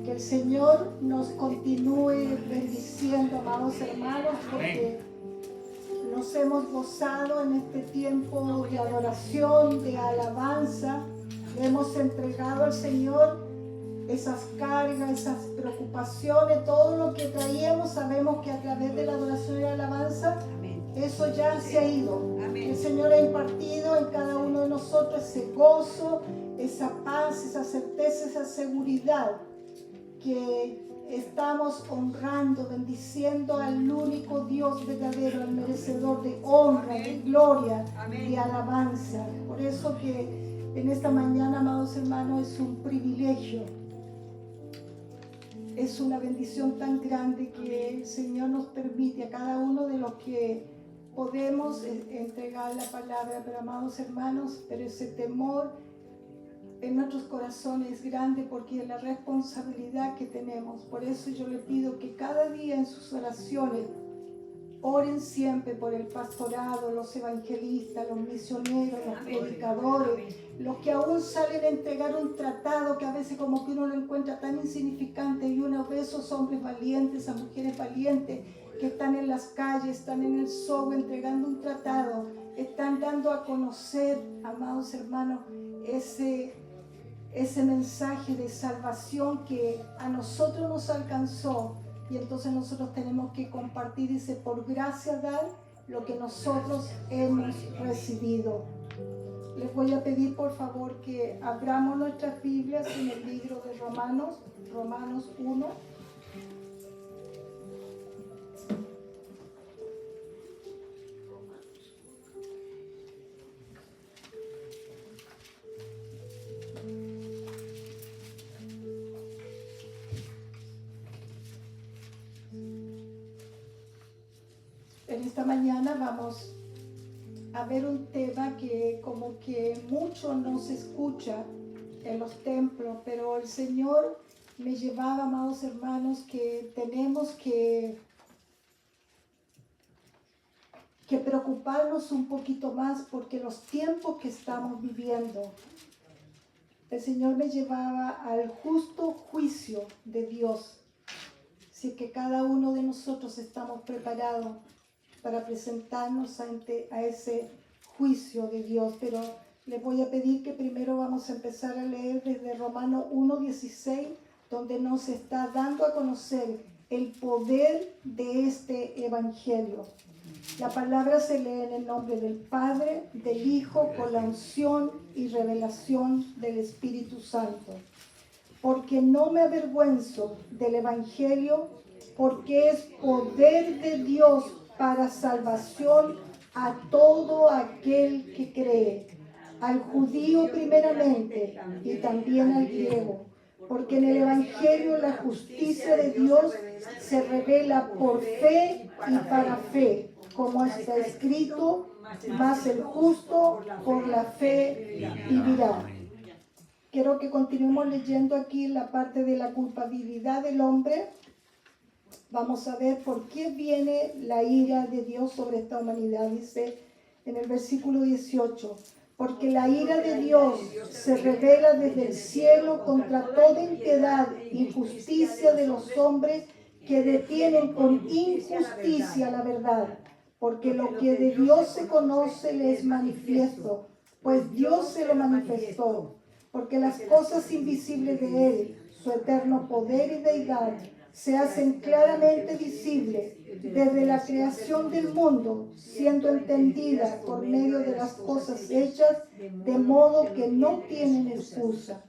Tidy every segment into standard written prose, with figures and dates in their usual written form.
Que el Señor nos continúe bendiciendo, amados hermanos, porque nos hemos gozado en este tiempo de adoración, de alabanza. Le hemos entregado al Señor esas cargas, esas preocupaciones, todo lo que traíamos. Sabemos que a través de la adoración y la alabanza, eso ya se ha ido. El Señor ha impartido en cada uno de nosotros ese gozo, esa paz, esa certeza, esa seguridad, que estamos honrando, bendiciendo al único Dios verdadero, al merecedor de honra, de gloria, de alabanza. Por eso que en esta mañana, amados hermanos, es un privilegio, es una bendición tan grande que el Señor nos permite a cada uno de los que podemos entregar la palabra. Pero, amados hermanos, pero ese temor en nuestros corazones es grande, porque es la responsabilidad que tenemos. Por eso yo le pido que cada día en sus oraciones oren siempre por el pastorado, los evangelistas, los misioneros, los predicadores, los que aún salen a entregar un tratado que a veces como que uno lo encuentra tan insignificante, y uno ve esos hombres valientes, esas mujeres valientes que están en las calles, están en el SOGO entregando un tratado, están dando a conocer, amados hermanos, ese mensaje de salvación que a nosotros nos alcanzó. Y entonces nosotros tenemos que compartir, dice, por gracia dar lo que nosotros hemos recibido. Les voy a pedir por favor que abramos nuestras Biblias en el libro de Romanos 1. En esta mañana vamos a ver un tema que como que mucho no se escucha en los templos, pero el Señor me llevaba, amados hermanos, que tenemos que preocuparnos un poquito más, porque los tiempos que estamos viviendo, el Señor me llevaba al justo juicio de Dios. Así que cada uno de nosotros estamos preparados para presentarnos a ese juicio de Dios. Pero les voy a pedir que primero vamos a empezar a leer desde Romanos 1:16, donde nos está dando a conocer el poder de este evangelio. La palabra se lee en el nombre del Padre, del Hijo, con la unción y revelación del Espíritu Santo. Porque no me avergüenzo del evangelio, porque es poder de Dios para salvación a todo aquel que cree, al judío primeramente y también al griego, porque en el evangelio la justicia de Dios se revela por fe y para fe, como está escrito, mas el justo por la fe vivirá. Quiero que continuemos leyendo aquí la parte de la culpabilidad del hombre. Vamos a ver por qué viene la ira de Dios sobre esta humanidad. Dice en el versículo 18, porque la ira de Dios se revela desde el cielo contra toda impiedad y injusticia de los hombres que detienen con injusticia la verdad. Porque lo que de Dios se conoce le es manifiesto, pues Dios se lo manifestó. Porque las cosas invisibles de Él, su eterno poder y deidad, se hacen claramente visibles desde la creación del mundo, siendo entendidas por medio de las cosas hechas, de modo que no tienen excusa.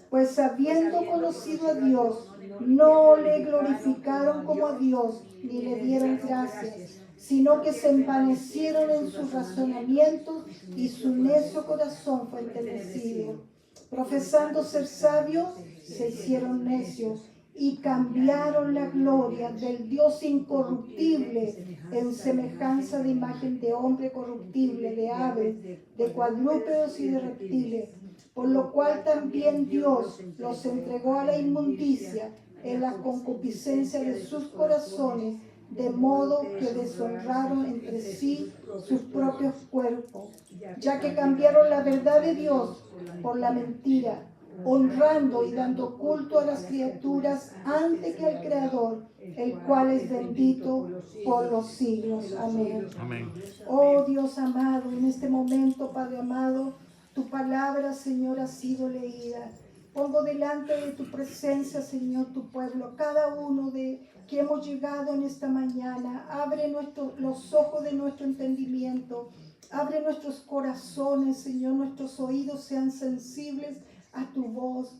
Pues habiendo conocido a Dios, no le glorificaron como a Dios, ni le dieron gracias, sino que se envanecieron en sus razonamientos, y su necio corazón fue enteneecido. Profesando ser sabios, se hicieron necios, y cambiaron la gloria del Dios incorruptible en semejanza de imagen de hombre corruptible, de aves, de cuadrúpedos y de reptiles. Por lo cual también Dios los entregó a la inmundicia en la concupiscencia de sus corazones, de modo que deshonraron entre sí sus propios cuerpos, ya que cambiaron la verdad de Dios por la mentira, honrando y dando culto a las criaturas antes que al Creador, el cual es bendito por los siglos. Amén. Amén. Oh Dios amado, en este momento, Padre amado, tu palabra, Señor, ha sido leída. Pongo delante de tu presencia, Señor, tu pueblo, cada uno de que hemos llegado en esta mañana. Abre los ojos de nuestro entendimiento. Abre nuestros corazones, Señor, nuestros oídos sean sensibles a tu voz.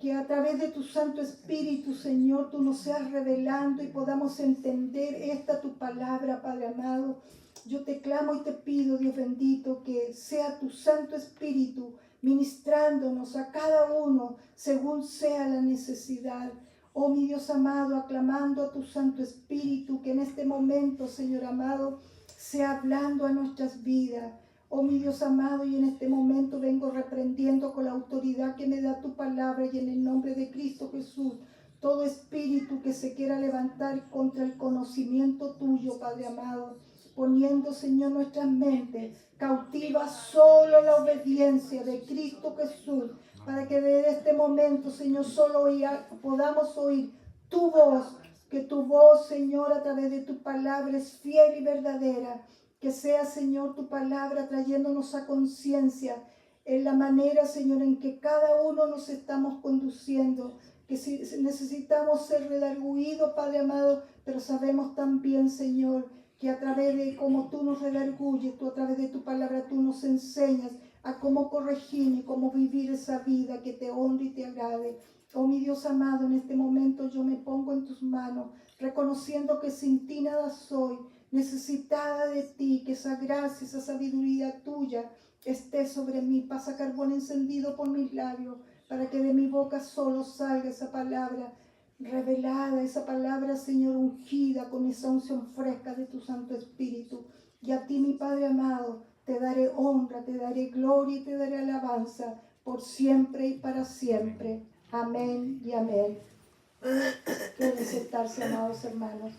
Que a través de tu Santo Espíritu, Señor, tú nos seas revelando y podamos entender esta tu palabra, Padre amado. Yo te clamo y te pido, Dios bendito, que sea tu Santo Espíritu ministrándonos a cada uno según sea la necesidad. Oh mi Dios amado, aclamando a tu Santo Espíritu, que en este momento, Señor amado, sea hablando a nuestras vidas. Oh mi Dios amado, y en este momento vengo reprendiendo con la autoridad que me da tu palabra y en el nombre de Cristo Jesús, todo espíritu que se quiera levantar contra el conocimiento tuyo, Padre amado, poniendo, Señor, nuestras mentes cautivas solo a la obediencia de Cristo Jesús, para que desde este momento, Señor, solo podamos oír tu voz, que tu voz, Señor, a través de tu palabra es fiel y verdadera. Que sea, Señor, tu palabra trayéndonos a conciencia en la manera, Señor, en que cada uno nos estamos conduciendo. Que si necesitamos ser redarguidos, Padre amado, pero sabemos también, Señor, que a través de cómo tú nos redarguyes, tú a través de tu palabra, tú nos enseñas a cómo corregir y cómo vivir esa vida que te honre y te agrade. Oh mi Dios amado, en este momento yo me pongo en tus manos, reconociendo que sin ti nada soy, necesitada de ti, que esa gracia, esa sabiduría tuya esté sobre mí. Pasa carbón encendido por mis labios, para que de mi boca solo salga esa palabra revelada, esa palabra, Señor, ungida con esa unción fresca de tu Santo Espíritu. Y a ti, mi Padre amado, te daré honra, te daré gloria y te daré alabanza por siempre y para siempre. Amén y amén. Pueden sentarse, amados hermanos.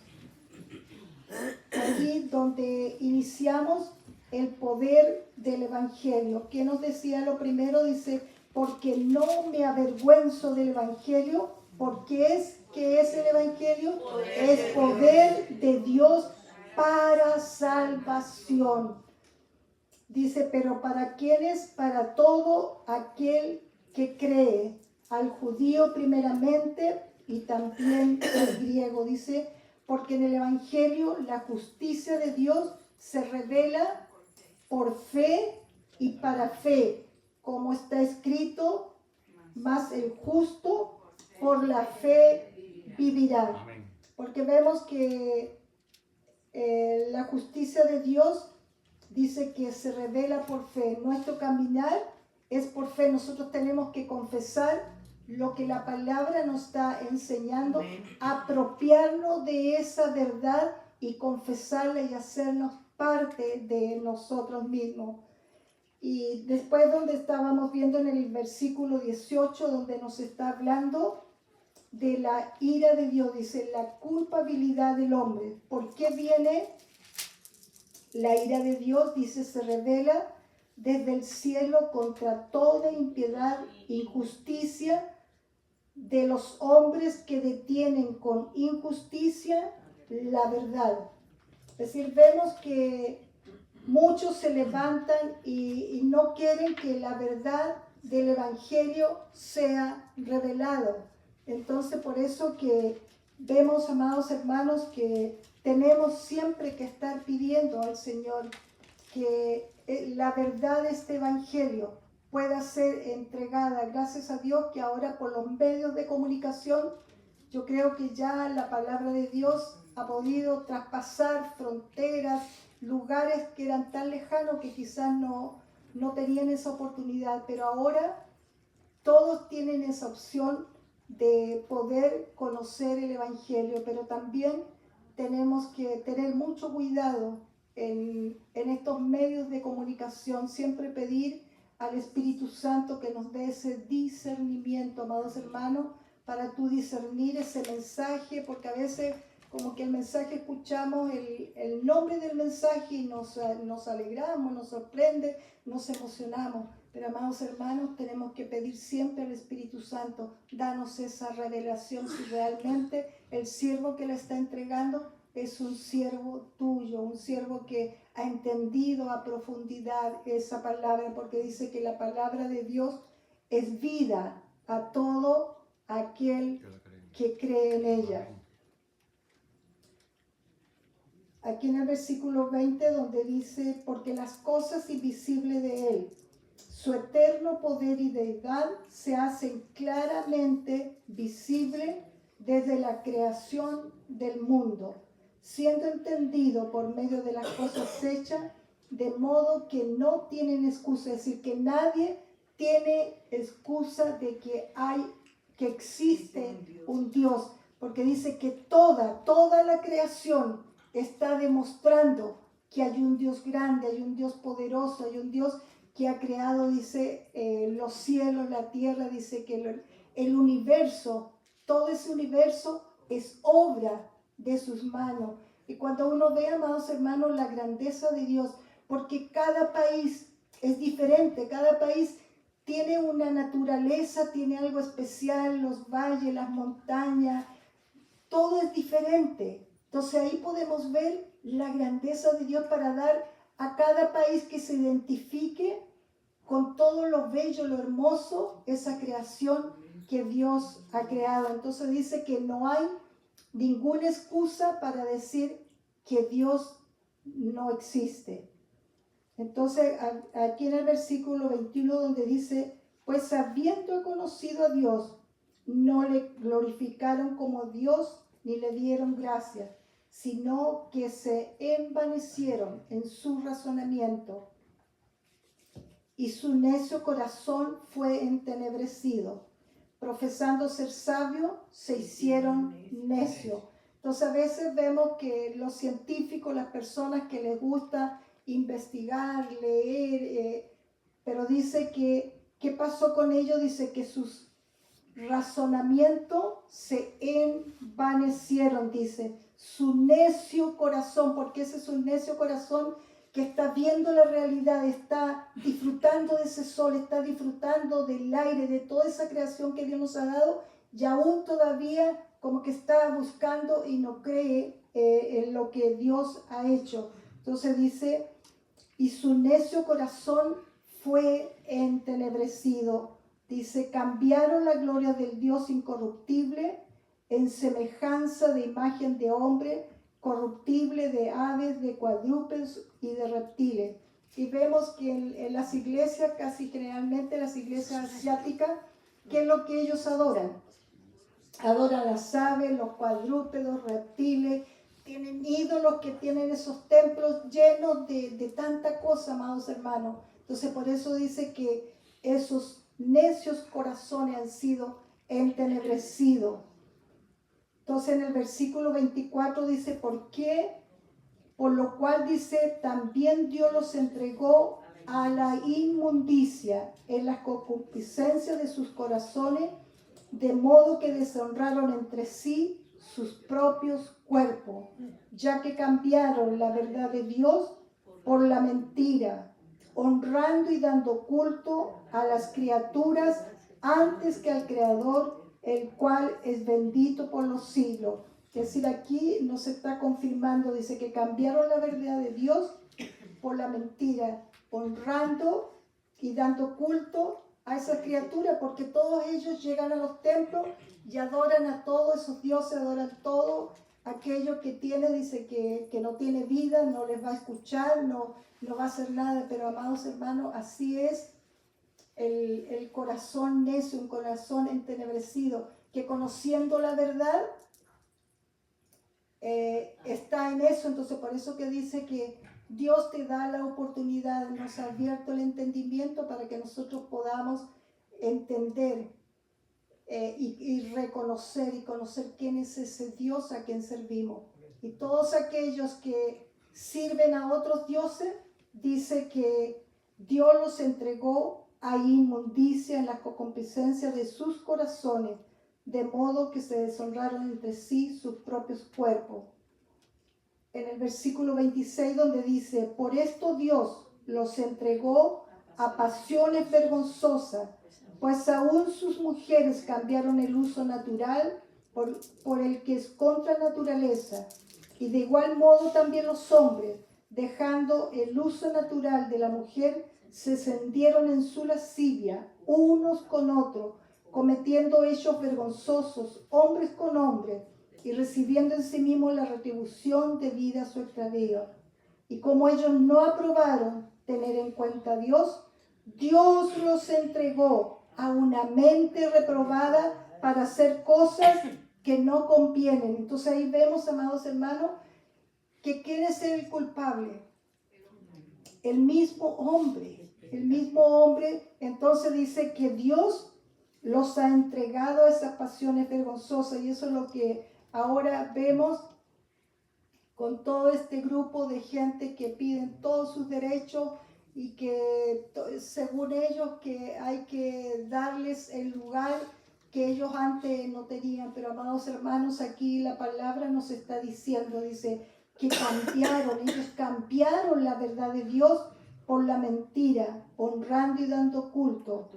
Aquí donde iniciamos el poder del Evangelio. ¿Qué nos decía lo primero? Dice, porque no me avergüenzo del Evangelio, porque ¿qué es el Evangelio? Es poder de Dios para salvación. Dice, pero ¿para quién es? Para todo aquel que cree, al judío primeramente y también al griego. Dice, porque en el Evangelio la justicia de Dios se revela por fe y para fe, como está escrito, mas el justo por la fe vivirá. Porque vemos que la justicia de Dios dice que se revela por fe. Nuestro caminar es por fe. Nosotros tenemos que confesar lo que la palabra nos está enseñando, apropiarnos de esa verdad y confesarla y hacernos parte de nosotros mismos. Y después donde estábamos viendo en el versículo 18, donde nos está hablando de la ira de Dios, dice la culpabilidad del hombre. ¿Por qué viene la ira de Dios? Dice, se revela desde el cielo contra toda impiedad, injusticia de los hombres que detienen con injusticia la verdad. Es decir, vemos que muchos se levantan y no quieren que la verdad del Evangelio sea revelada. Entonces, por eso que vemos, amados hermanos, que tenemos siempre que estar pidiendo al Señor que la verdad de este Evangelio pueda ser entregada. Gracias a Dios que ahora por los medios de comunicación, yo creo que ya la palabra de Dios ha podido traspasar fronteras, lugares que eran tan lejanos que quizás no tenían esa oportunidad, pero ahora todos tienen esa opción de poder conocer el Evangelio, pero también tenemos que tener mucho cuidado en estos medios de comunicación, siempre pedir al Espíritu Santo que nos dé ese discernimiento, amados hermanos, para tú discernir ese mensaje, porque a veces como que el mensaje escuchamos el nombre del mensaje y nos alegramos, nos sorprende, nos emocionamos, Pero amados hermanos, tenemos que pedir siempre al Espíritu Santo, danos esa revelación si realmente el siervo que le está entregando es un siervo tuyo, un siervo que ha entendido a profundidad esa palabra, porque dice que la palabra de Dios es vida a todo aquel que cree en ella. Aquí en el versículo 20 donde dice, porque las cosas invisibles de Él, su eterno poder y deidad se hacen claramente visibles desde la creación del mundo, siendo entendido por medio de las cosas hechas, de modo que no tienen excusa. Es decir, que nadie tiene excusa de que existe un Dios, porque dice que toda la creación está demostrando que hay un Dios grande, hay un Dios poderoso, hay un Dios que ha creado, dice, los cielos, la tierra, dice que el universo, todo ese universo es obra de sus manos. Y cuando uno ve, amados hermanos, la grandeza de Dios, porque cada país es diferente, cada país tiene una naturaleza, tiene algo especial, los valles, las montañas, todo es diferente. Entonces ahí podemos ver la grandeza de Dios para dar a cada país que se identifique con todo lo bello, lo hermoso, esa creación que Dios ha creado. Entonces dice que no hay ninguna excusa para decir que Dios no existe. Entonces aquí en el versículo 21 donde dice, pues habiendo conocido a Dios, no le glorificaron como Dios ni le dieron gracias, sino que se envanecieron en su razonamiento y su necio corazón fue entenebrecido. Profesando ser sabio, se hicieron necios. Entonces a veces vemos que los científicos, las personas que les gusta investigar, leer, pero dice que, ¿qué pasó con ellos? Dice que sus razonamientos se envanecieron, dice, su necio corazón, porque ese es un necio corazón que está viendo la realidad, está disfrutando de ese sol, está disfrutando del aire, de toda esa creación que Dios nos ha dado, y aún todavía como que está buscando y no cree en lo que Dios ha hecho. Entonces dice, y su necio corazón fue entenebrecido. Dice, cambiaron la gloria del Dios incorruptible en semejanza de imagen de hombre, corruptible, de aves, de cuadrúpedos y de reptiles. Y vemos que en las iglesias, casi generalmente las iglesias asiáticas, ¿qué es lo que ellos adoran? Adoran las aves, los cuadrúpedos, reptiles, tienen ídolos que tienen esos templos llenos de tanta cosa, amados hermanos. Entonces por eso dice que esos necios corazones han sido entenebrecidos. Entonces en el versículo 24 dice, ¿por qué? Por lo cual dice, también Dios los entregó a la inmundicia en las concupiscencias de sus corazones, de modo que deshonraron entre sí sus propios cuerpos, ya que cambiaron la verdad de Dios por la mentira, honrando y dando culto a las criaturas antes que al Creador, el cual es bendito por los siglos. Es decir, aquí nos está confirmando, dice que cambiaron la verdad de Dios por la mentira, honrando y dando culto a esas criaturas, porque todos ellos llegan a los templos y adoran a todos esos dioses, adoran todo aquello que tiene, dice que no tiene vida, no les va a escuchar, no va a hacer nada. Pero amados hermanos, así es el corazón necio, un corazón entenebrecido, que conociendo la verdad está en eso. Entonces por eso que dice que Dios te da la oportunidad, nos ha abierto el entendimiento para que nosotros podamos entender y reconocer y conocer quién es ese Dios a quien servimos. Y todos aquellos que sirven a otros dioses, dice que Dios los entregó a inmundicia en la concupiscencia de sus corazones, de modo que se deshonraron entre sí sus propios cuerpos. En el versículo 26 donde dice, por esto Dios los entregó a pasiones vergonzosas, pues aún sus mujeres cambiaron el uso natural por el que es contra naturaleza, y de igual modo también los hombres, dejando el uso natural de la mujer, se encendieron en su lascivia unos con otros, cometiendo hechos vergonzosos, hombres con hombres, y recibiendo en sí mismos la retribución debida a su extravío. Y como ellos no aprobaron tener en cuenta a Dios, Dios los entregó a una mente reprobada para hacer cosas que no convienen. Entonces ahí vemos, amados hermanos, que ¿quién es el culpable? El mismo hombre. El mismo hombre. Entonces dice que Dios los ha entregado a esas pasiones vergonzosas, y eso es lo que ahora vemos con todo este grupo de gente que piden todos sus derechos y que según ellos que hay que darles el lugar que ellos antes no tenían. Pero amados hermanos, aquí la palabra nos está diciendo, dice que ellos cambiaron la verdad de Dios por la mentira, honrando y dando culto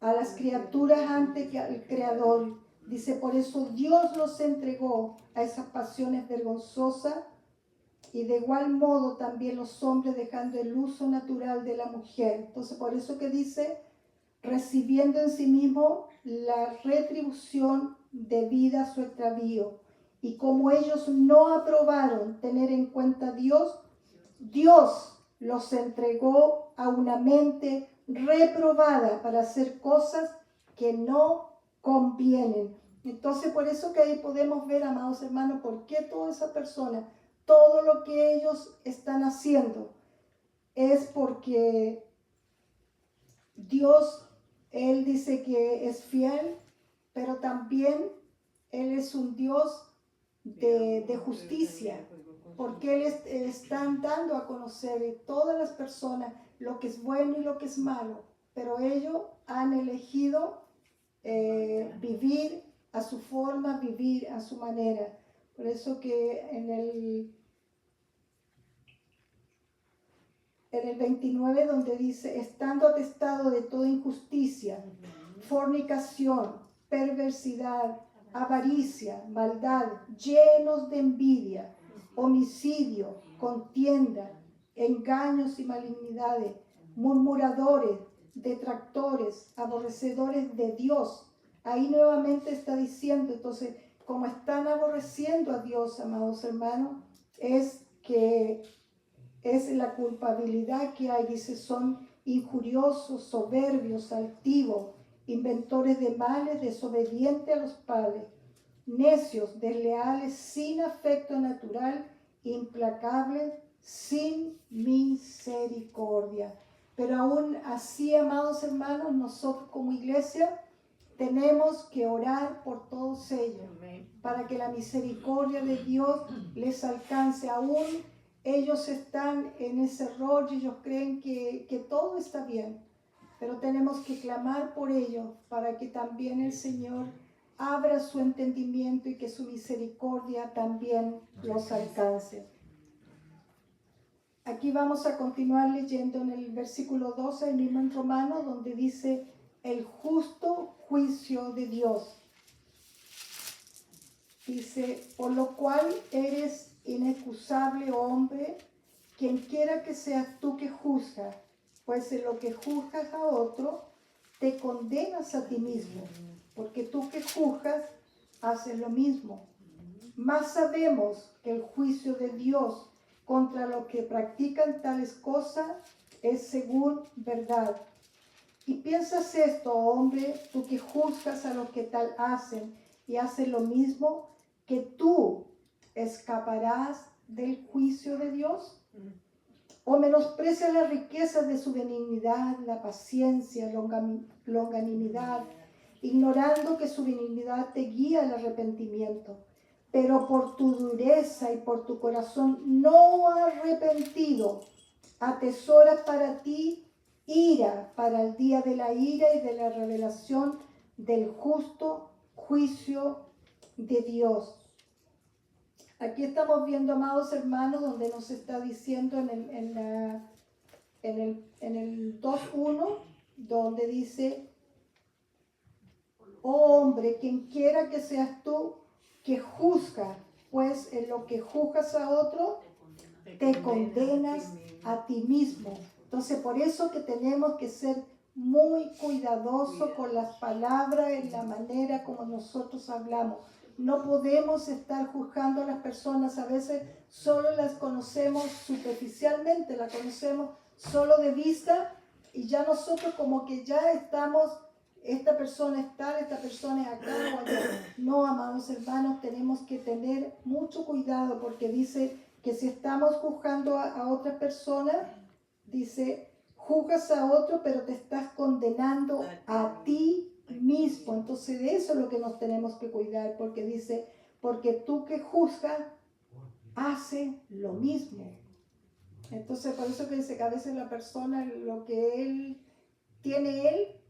a las criaturas antes que al Creador. Dice, por eso Dios los entregó a esas pasiones vergonzosas, y de igual modo también los hombres, dejando el uso natural de la mujer. Entonces por eso que dice, recibiendo en sí mismo la retribución debida a su extravío. Y como ellos no aprobaron tener en cuenta a Dios, Dios los entregó a una mente reprobada para hacer cosas que no convienen. Entonces por eso que ahí podemos ver, amados hermanos, por qué toda esa persona, todo lo que ellos están haciendo es porque Dios, Él dice que es fiel, pero también Él es un Dios de justicia, porque Él están dando a conocer a todas las personas lo que es bueno y lo que es malo, pero ellos han elegido vivir a su forma, vivir a su manera. Por eso que en el 29, donde dice, estando atestado de toda injusticia, fornicación, perversidad, avaricia, maldad, llenos de envidia, homicidio, contienda, engaños y malignidades, murmuradores, detractores, aborrecedores de Dios. Ahí nuevamente está diciendo, entonces, como están aborreciendo a Dios, amados hermanos, es que es la culpabilidad que hay. Dice, son injuriosos, soberbios, altivos, inventores de males, desobedientes a los padres, necios, desleales, sin afecto natural, implacables, sin misericordia. Pero aún así, amados hermanos, nosotros como iglesia tenemos que orar por todos ellos, para que la misericordia de Dios les alcance. Aún ellos están en ese error y ellos creen que todo está bien, pero tenemos que clamar por ellos para que también el Señor abra su entendimiento y que su misericordia también los alcance. Aquí vamos a continuar leyendo en el versículo 12, el mismo en Romanos, donde dice el justo juicio de Dios. Dice, por lo cual eres inexcusable, hombre, quien quiera que seas tú que juzgas, pues en lo que juzgas a otro, te condenas a ti mismo, porque tú que juzgas, haces lo mismo. Mas sabemos que el juicio de Dios contra los que practican tales cosas es según verdad. Y piensas esto, hombre, tú que juzgas a los que tal hacen y hacen lo mismo, que tú escaparás del juicio de Dios. ¿O menosprecias las riquezas de su benignidad, la paciencia, longanimidad, ignorando que su benignidad te guía al arrepentimiento? Pero por tu dureza y por tu corazón no arrepentido, atesoras para ti ira para el día de la ira y de la revelación del justo juicio de Dios. Aquí estamos viendo, amados hermanos, donde nos está diciendo en en el 2:1, donde dice, oh hombre, quien quiera que seas tú, que juzga, pues en lo que juzgas a otro, te condenas a ti mismo. Entonces, por eso que tenemos que ser muy cuidadosos con las palabras, en la manera como nosotros hablamos. No podemos estar juzgando a las personas. A veces solo las conocemos superficialmente, las conocemos solo de vista y ya nosotros como que ya estamos, esta persona es tal, esta persona es acá o allá. No, amados hermanos, tenemos que tener mucho cuidado porque dice que si estamos juzgando a otra persona, dice, juzgas a otro, pero te estás condenando a ti mismo. Entonces de eso es lo que nos tenemos que cuidar, porque dice, porque tú que juzgas, hace lo mismo. Entonces por eso que dice que a veces la persona, lo que él tiene,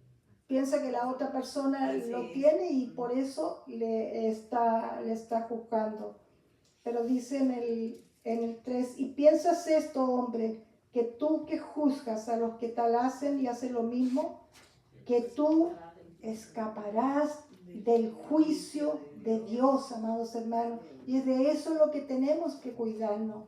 piensa que la otra persona lo tiene y por eso le está juzgando. Pero dice en el 3, y piensas esto, hombre, que tú que juzgas a los que tal hacen y hacen lo mismo, que tú escaparás del juicio de Dios, amados hermanos. Y es de eso lo que tenemos que cuidarnos.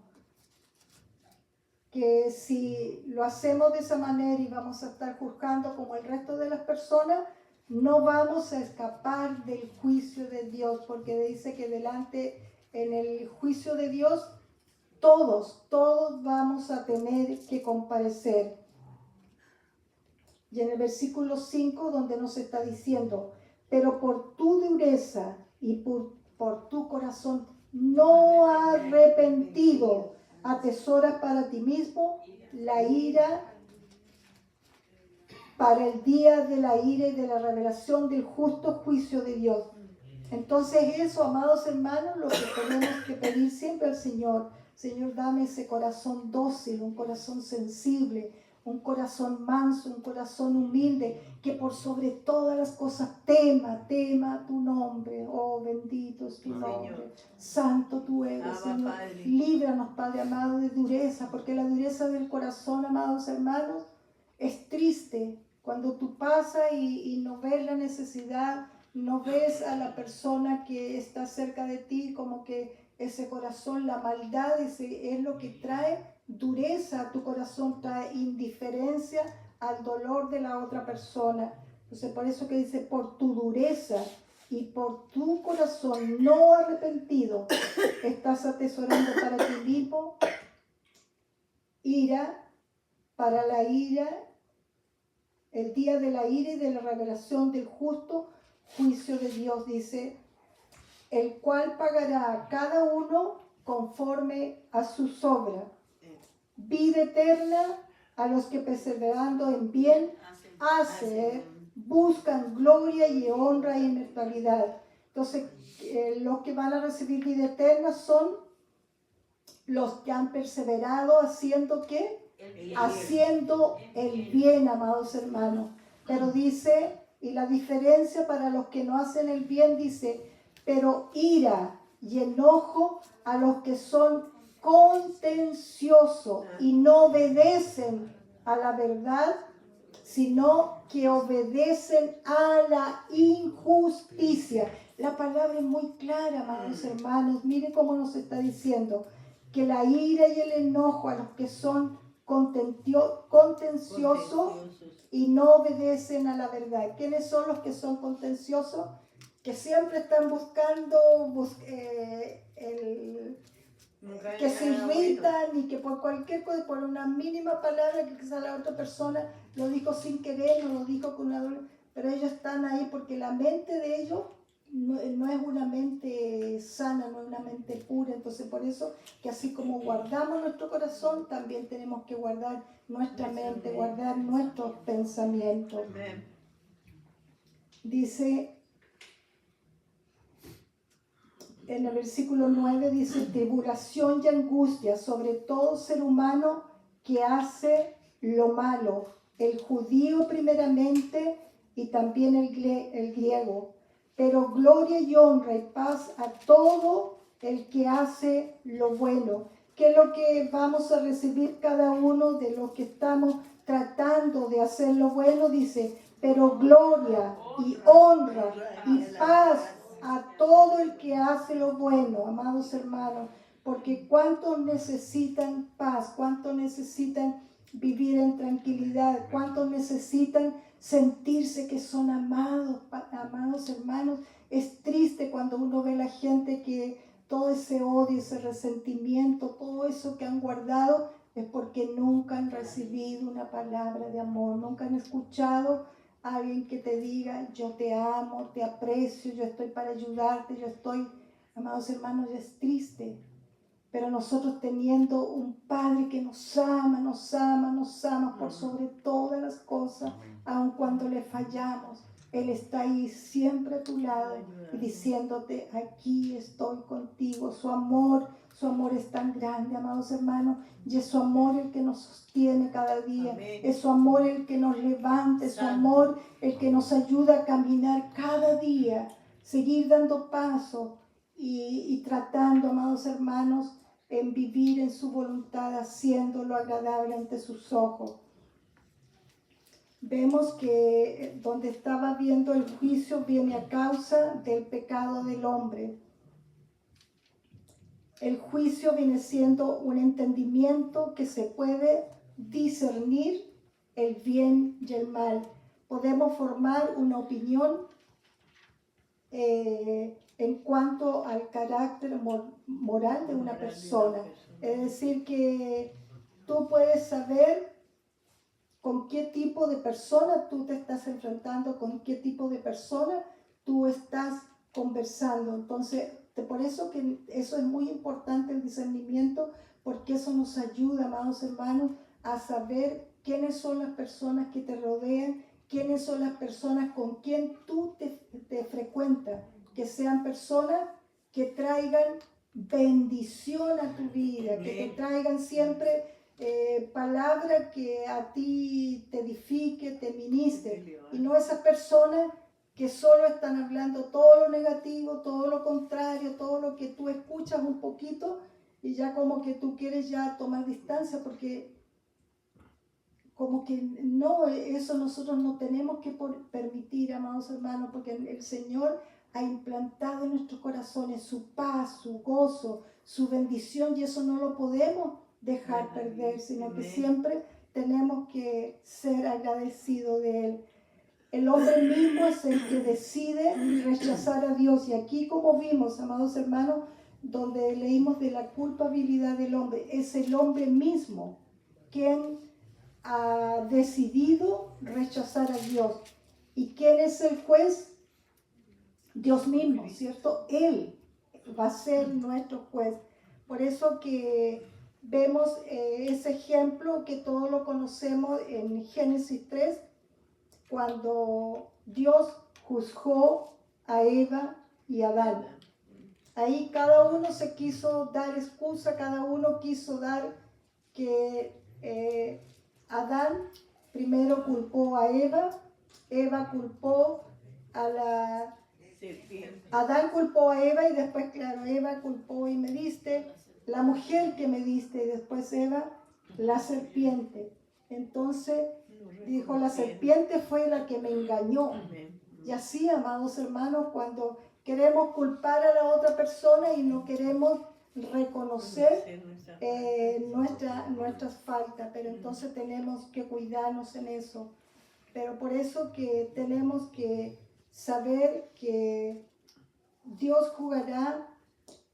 Que si lo hacemos de esa manera y vamos a estar juzgando como el resto de las personas, no vamos a escapar del juicio de Dios, porque dice que delante, en el juicio de Dios, todos vamos a tener que comparecer. Y en el versículo 5, donde nos está diciendo, pero por tu dureza y por tu corazón no arrepentido, atesoras para ti mismo la ira para el día de la ira y de la revelación del justo juicio de Dios. Entonces eso, amados hermanos, lo que tenemos que pedir siempre al Señor. Señor, dame ese corazón dócil, un corazón sensible, un corazón manso, un corazón humilde, que por sobre todas las cosas tema tu nombre. Oh, bendito es tu nombre. Santo tú eres, Señor. Líbranos, Padre amado, de dureza, porque la dureza del corazón, amados hermanos, es triste. Cuando tú pasas y no ves la necesidad, no ves a la persona que está cerca de ti, como que ese corazón, la maldad, ese es lo que trae dureza a tu corazón, trae indiferencia al dolor de la otra persona. Entonces por eso que dice, por tu dureza y por tu corazón no arrepentido, estás atesorando para ti mismo ira, para la ira, el día de la ira y de la revelación del justo juicio de Dios, dice, el cual pagará a cada uno conforme a sus obras. Vida eterna a los que perseverando en bien hacer, buscan gloria y honra y inmortalidad. Entonces, los que van a recibir vida eterna son los que han perseverado haciendo ¿qué? Haciendo el bien, amados hermanos. Pero dice, y la diferencia para los que no hacen el bien, dice, pero ira y enojo a los que son contenciosos y no obedecen a la verdad, sino que obedecen a la injusticia. La palabra es muy clara, amados hermanos. Miren cómo nos está diciendo que la ira y el enojo a los que son contenciosos y no obedecen a la verdad. ¿Quiénes son los que son contenciosos? Que siempre están buscando que se irritan y que por cualquier cosa, por una mínima palabra que quizá la otra persona lo dijo sin querer, no lo dijo con una, pero ellos están ahí porque la mente de ellos no es una mente sana, no es una mente pura. Entonces por eso que así como guardamos nuestro corazón, también tenemos que guardar nuestra mente, guardar nuestros pensamientos. Dice en el versículo 9, dice, tribulación y angustia sobre todo ser humano que hace lo malo, el judío primeramente y también el griego, pero gloria y honra y paz a todo el que hace lo bueno. ¿Qué es lo que vamos a recibir cada uno de los que estamos tratando de hacer lo bueno? Dice, pero gloria y honra y paz a todo el que hace lo bueno, amados hermanos, porque cuántos necesitan paz, cuántos necesitan vivir en tranquilidad, cuántos necesitan sentirse que son amados, amados hermanos. Es triste cuando uno ve a la gente que todo ese odio, ese resentimiento, todo eso que han guardado es porque nunca han recibido una palabra de amor, nunca han escuchado a alguien que te diga, yo te amo, te aprecio, yo estoy para ayudarte, yo estoy, amados hermanos, es triste. Pero nosotros teniendo un Padre que nos ama, nos ama, nos ama por sobre todas las cosas, aun cuando le fallamos, Él está ahí siempre a tu lado y diciéndote, aquí estoy contigo. Su amor es tan grande, amados hermanos, y es su amor el que nos sostiene cada día. Es su amor el que nos levanta, es su amor el que nos ayuda a caminar cada día, seguir dando paso y tratando, amados hermanos, en vivir en su voluntad, haciéndolo agradable ante sus ojos. Vemos que donde estaba viendo el juicio viene a causa del pecado del hombre. El juicio viene siendo un entendimiento que se puede discernir el bien y el mal. Podemos formar una opinión en cuanto al carácter moral de una persona. Es decir, que tú puedes saber con qué tipo de persona tú te estás enfrentando, con qué tipo de persona tú estás conversando. Entonces, por eso que eso es muy importante, el discernimiento, porque eso nos ayuda, amados hermanos, a saber quiénes son las personas que te rodean, quiénes son las personas con quien tú te frecuentas, que sean personas que traigan bendición a tu vida, que te traigan siempre palabra que a ti te edifique, te ministre, y no esas personas que solo están hablando todo lo negativo, todo lo contrario, todo lo que tú escuchas un poquito y ya como que tú quieres ya tomar distancia, porque como que no, eso nosotros no tenemos que permitir, amados hermanos, porque el Señor ha implantado en nuestros corazones su paz, su gozo, su bendición, y eso no lo podemos dejar perder, sino que siempre tenemos que ser agradecidos de Él. El hombre mismo es el que decide rechazar a Dios, y aquí, como vimos, amados hermanos, donde leímos de la culpabilidad del hombre, es el hombre mismo quien ha decidido rechazar a Dios. ¿Y quién es el juez? Dios mismo, ¿cierto? Él va a ser nuestro juez. Por eso que vemos ese ejemplo que todos lo conocemos en Génesis 3, cuando Dios juzgó a Eva y a Adán. Ahí cada uno se quiso dar excusa, cada uno quiso dar que Adán primero culpó a Eva, Eva culpó a la... Adán culpó a Eva y después, claro, Eva culpó y me diste, la mujer que me diste, y después Eva, la serpiente. Entonces dijo, la serpiente fue la que me engañó. Y así, amados hermanos, cuando queremos culpar a la otra persona y no queremos reconocer nuestras faltas, pero entonces tenemos que cuidarnos en eso. Pero por eso que tenemos que saber que Dios juzgará,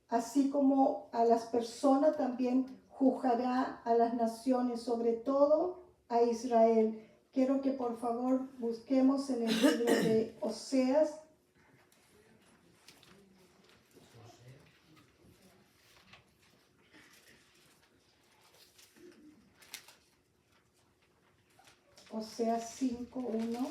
así como a las personas también juzgará a las naciones, sobre todo a Israel. Quiero que por favor busquemos en el libro de Oseas. Oseas 5:1.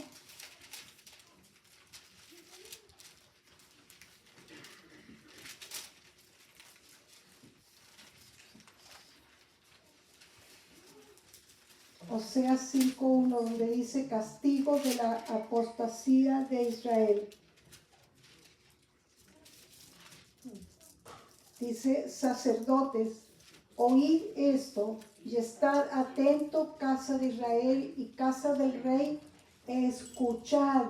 Oseas 5:1, donde dice castigo de la apostasía de Israel. Dice sacerdotes, oíd esto y estad atento, casa de Israel y casa del rey, escuchad,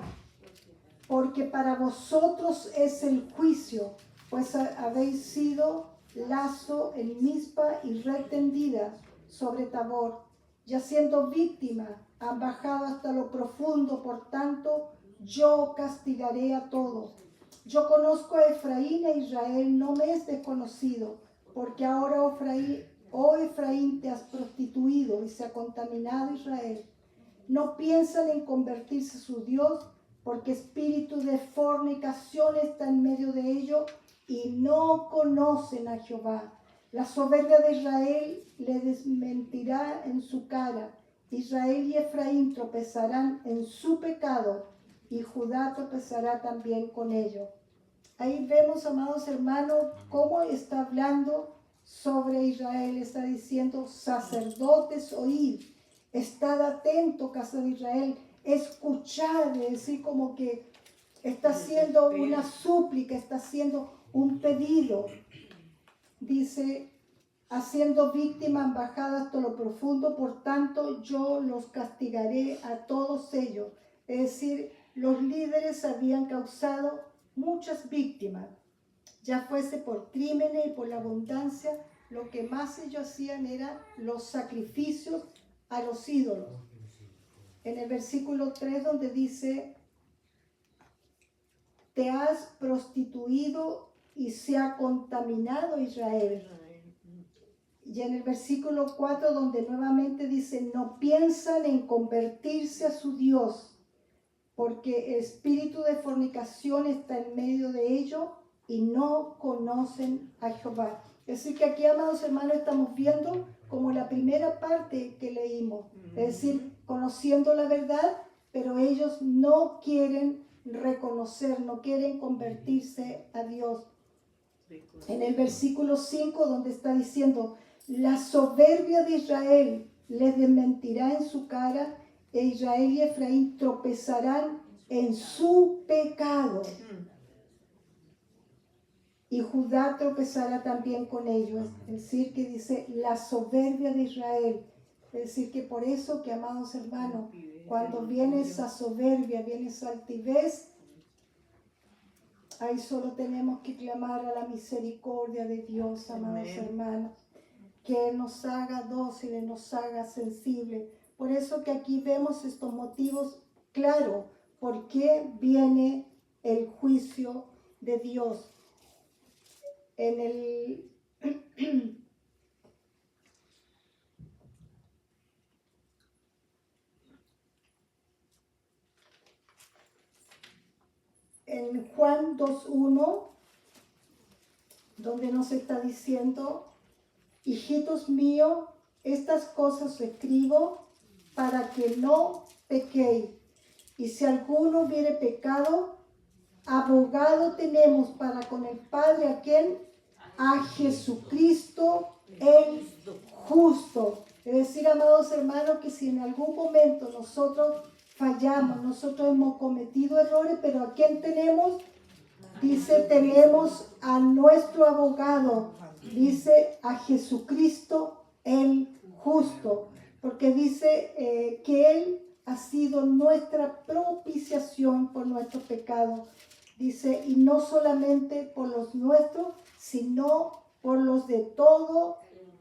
porque para vosotros es el juicio, pues habéis sido lazo en Mizpa y red tendida sobre Tabor, ya siendo víctima, han bajado hasta lo profundo, por tanto, yo castigaré a todos. Yo conozco a Efraín e Israel, no me es desconocido, porque ahora, Efraín, te has prostituido y se ha contaminado Israel. No piensan en convertirse a su Dios, porque espíritu de fornicación está en medio de ellos y no conocen a Jehová. La soberbia de Israel le desmentirá en su cara. Israel y Efraín tropezarán en su pecado y Judá tropezará también con ellos. Ahí vemos, amados hermanos, cómo está hablando sobre Israel. Está diciendo: sacerdotes, oíd, estad atento, casa de Israel, escuchad. Es decir, como que está haciendo una súplica, está haciendo un pedido. Dice: haciendo víctima embajada hasta lo profundo, por tanto yo los castigaré a todos ellos. Es decir, los líderes habían causado muchas víctimas, ya fuese por crímenes y por la abundancia. Lo que más ellos hacían era los sacrificios a los ídolos. En el versículo 3, donde dice: te has prostituido y se ha contaminado Israel. Y en el versículo 4, donde nuevamente dice: no piensan en convertirse a su Dios, porque el espíritu de fornicación está en medio de ellos y no conocen a Jehová. Es decir, que aquí, amados hermanos, estamos viendo como la primera parte que leímos. Es decir, conociendo la verdad, pero ellos no quieren reconocer, no quieren convertirse a Dios. En el versículo 5, donde está diciendo: la soberbia de Israel les desmentirá en su cara, e Israel y Efraín tropezarán en su pecado, y Judá tropezará también con ellos. Es decir, que dice la soberbia de Israel. Es decir, que por eso, que, amados hermanos, cuando viene esa soberbia, viene esa altivez, ahí solo tenemos que clamar a la misericordia de Dios, amados hermanos, que nos haga dóciles, nos haga sensibles. Por eso que aquí vemos estos motivos claros, por qué viene el juicio de Dios. En Juan 2:1, donde nos está diciendo: hijitos míos, estas cosas os escribo para que no pequéis. Y si alguno hubiere pecado, abogado tenemos para con el Padre, ¿a quién? A Jesucristo el justo. Es decir, amados hermanos, que si en algún momento nosotros fallamos, nosotros hemos cometido errores, pero ¿a quién tenemos? Dice: tenemos a nuestro abogado, dice a Jesucristo el justo, porque dice que Él ha sido nuestra propiciación por nuestros pecados. Dice: y no solamente por los nuestros, sino por los de todo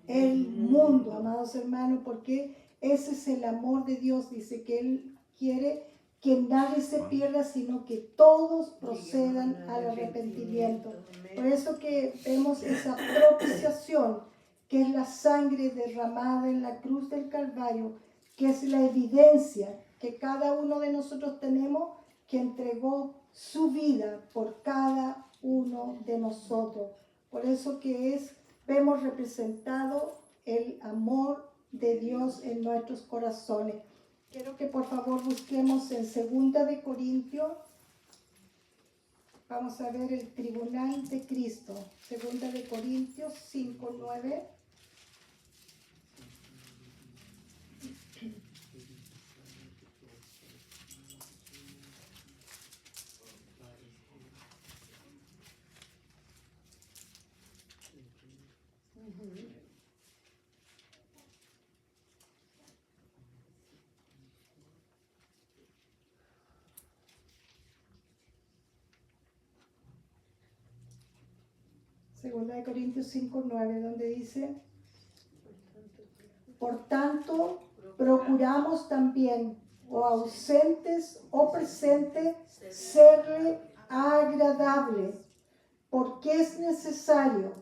el mundo, amados hermanos, porque ese es el amor de Dios. Dice que Él quiere que nadie se pierda, sino que todos procedan al arrepentimiento. Por eso que vemos esa propiciación, que es la sangre derramada en la cruz del Calvario, que es la evidencia que cada uno de nosotros tenemos, que entregó su vida por cada uno de nosotros. Por eso que vemos representado el amor de Dios en nuestros corazones. Quiero que por favor busquemos en 2 de Corintios. Vamos a ver el tribunal de Cristo. 2 de Corintios 5:9. 2 Corintios 5:9, donde dice: por tanto, procuramos también, o ausentes o presentes, serle agradable, porque es necesario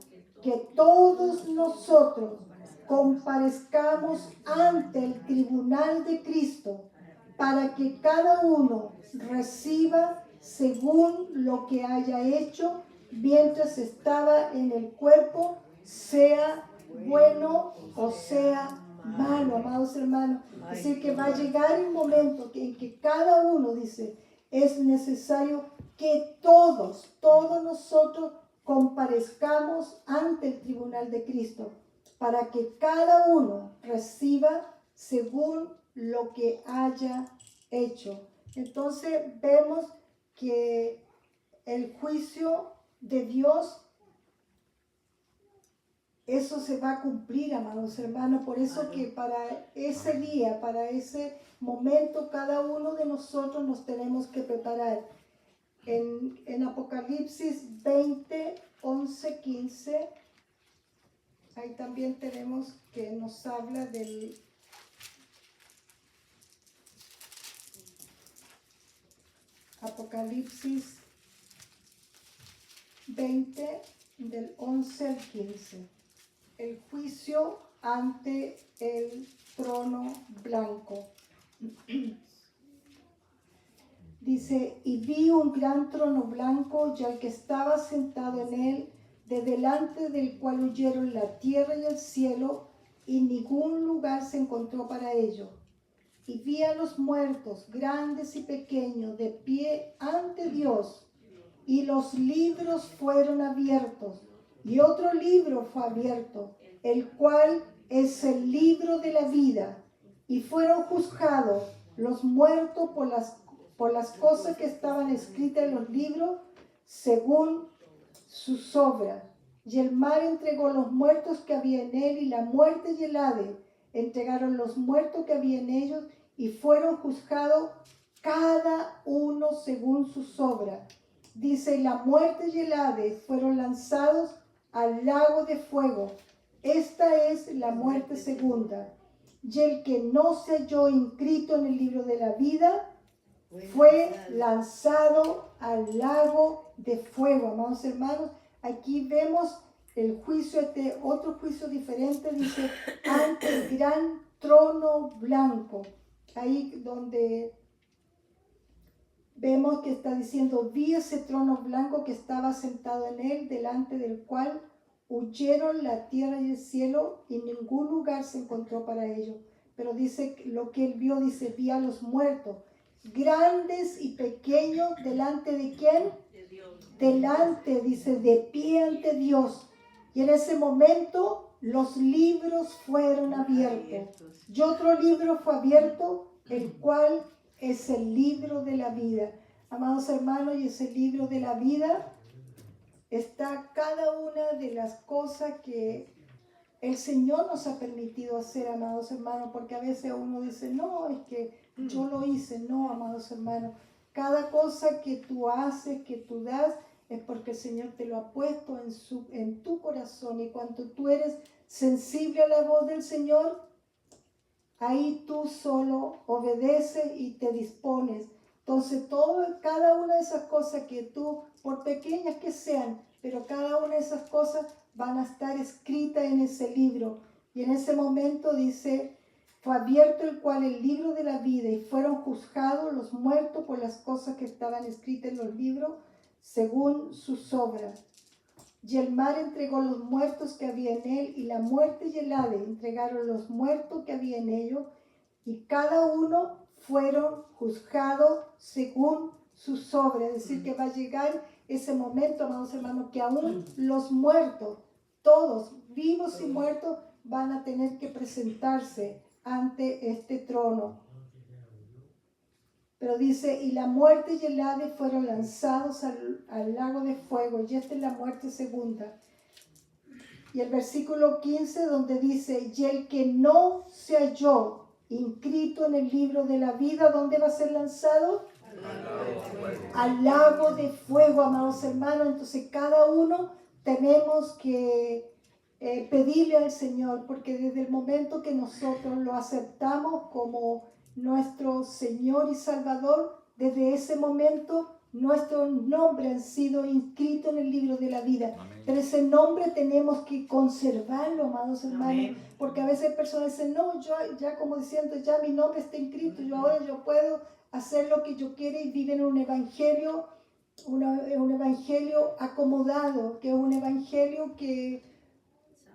que todos nosotros comparezcamos ante el tribunal de Cristo, para que cada uno reciba según lo que haya hecho mientras estaba en el cuerpo, sea bueno o sea malo, amados hermanos. Es decir, que va a llegar el momento en que cada uno, dice, es necesario que todos nosotros comparezcamos ante el tribunal de Cristo, para que cada uno reciba según lo que haya hecho. Entonces vemos que el juicio de Dios, eso se va a cumplir, amados hermanos. Por eso que para ese día, para ese momento, cada uno de nosotros nos tenemos que preparar. En Apocalipsis 20, 11, 15, ahí también tenemos que nos habla del Apocalipsis 20, del 11 al 15. El juicio ante el trono blanco. Dice: y vi un gran trono blanco y al que estaba sentado en él, de delante del cual huyeron la tierra y el cielo, y ningún lugar se encontró para ellos. Y vi a los muertos, grandes y pequeños, de pie ante Dios, y los libros fueron abiertos, y otro libro fue abierto, el cual es el libro de la vida, y fueron juzgados los muertos por las cosas que estaban escritas en los libros, según sus obras. Y el mar entregó los muertos que había en él, y la muerte y el Hades entregaron los muertos que había en ellos, y fueron juzgados cada uno según sus obras. Dice: la muerte y el Hades fueron lanzados al lago de fuego. Esta es la muerte segunda. Y el que no se halló inscrito en el libro de la vida fue lanzado al lago de fuego. Amados hermanos, aquí vemos el juicio, otro juicio diferente, dice, ante el gran trono blanco. Ahí donde vemos que está diciendo: vi ese trono blanco que estaba sentado en él, delante del cual huyeron la tierra y el cielo, y ningún lugar se encontró para ellos. Pero dice, lo que él vio, dice: vi a los muertos, grandes y pequeños, ¿delante de quién? De Dios. Delante, dice, de pie ante Dios. Y en ese momento los libros fueron abiertos. Y otro libro fue abierto, el cual es el libro de la vida. Amados hermanos, y ese libro de la vida está cada una de las cosas que el Señor nos ha permitido hacer, amados hermanos, porque a veces uno dice: no, es que yo lo hice. No, amados hermanos, cada cosa que tú haces, que tú das, es porque el Señor te lo ha puesto en tu corazón, y cuando tú eres sensible a la voz del Señor, ahí tú solo obedeces y te dispones. Entonces, cada una de esas cosas que tú, por pequeñas que sean, pero cada una de esas cosas van a estar escritas en ese libro. Y en ese momento dice: fue abierto el cual el libro de la vida, y fueron juzgados los muertos por las cosas que estaban escritas en los libros, según sus obras. Y el mar entregó los muertos que había en él, y la muerte y el Hades entregaron los muertos que había en ellos, y cada uno fueron juzgados según sus obras. Es decir, que va a llegar ese momento, amados hermanos, que aún los muertos, todos, vivos y muertos, van a tener que presentarse ante este trono. Pero dice: y la muerte y el Hades fueron lanzados al lago de fuego, y esta es la muerte segunda. Y el versículo 15, donde dice: y el que no se halló inscrito en el libro de la vida, ¿dónde va a ser lanzado? Al lago de fuego, amados hermanos. Entonces cada uno tenemos que pedirle al Señor, porque desde el momento que nosotros lo aceptamos como nuestro Señor y Salvador, desde ese momento nuestros nombres han sido inscritos en el libro de la vida. Amén. Pero ese nombre tenemos que conservarlo, amados hermanos, Amén. porque a veces personas dicen, no, yo ya como diciendo, ya mi nombre está inscrito, yo ahora yo puedo hacer lo que yo quiera, y viven un evangelio, un evangelio acomodado, que es un evangelio que